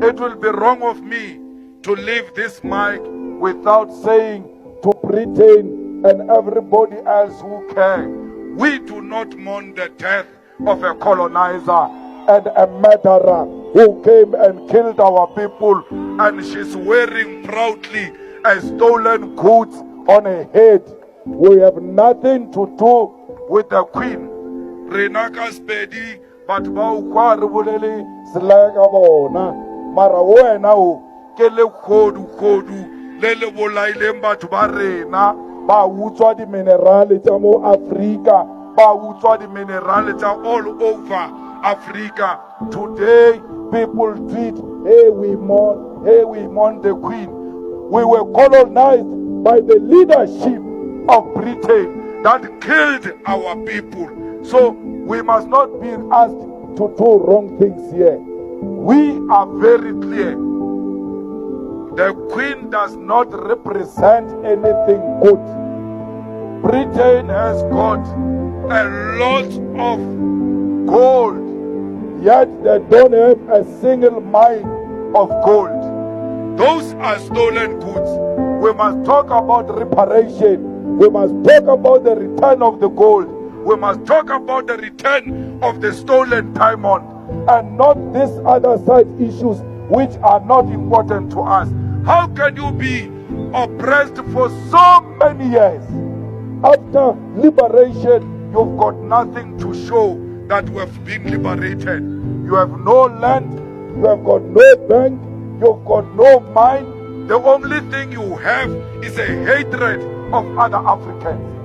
It will be wrong of me to leave this mic without saying to Britain and everybody else who care, we do not mourn the death of a colonizer and a murderer who came and killed our people, and she's wearing proudly a stolen goods on her head. We have nothing to do with the Queen. Renaka Spedi, but Bauquaribuleli, Slaga Bona, Marawena, Kele Kodu, Lele Bolailemba to Barena, Bautua di Mineralita mo Africa, Bautua di Mineralita all over Africa. Today, people tweet, hey, we mourn the Queen. We were colonized by the leadership of Britain that killed our people. So we must not be asked to do wrong things here. We are very clear. The Queen does not represent anything good. Britain has got a lot of gold, yet they don't have a single mine of gold. Those are stolen goods. We must talk about reparation. We must talk about the return of the gold. We must talk about the return of the stolen diamond, and not these other side issues which are not important to us. How can you be oppressed for so many years? After liberation, you've got nothing to show that we have been liberated. You have no land, you have got no bank, you've got no mine. The only thing you have is a hatred of other Africans.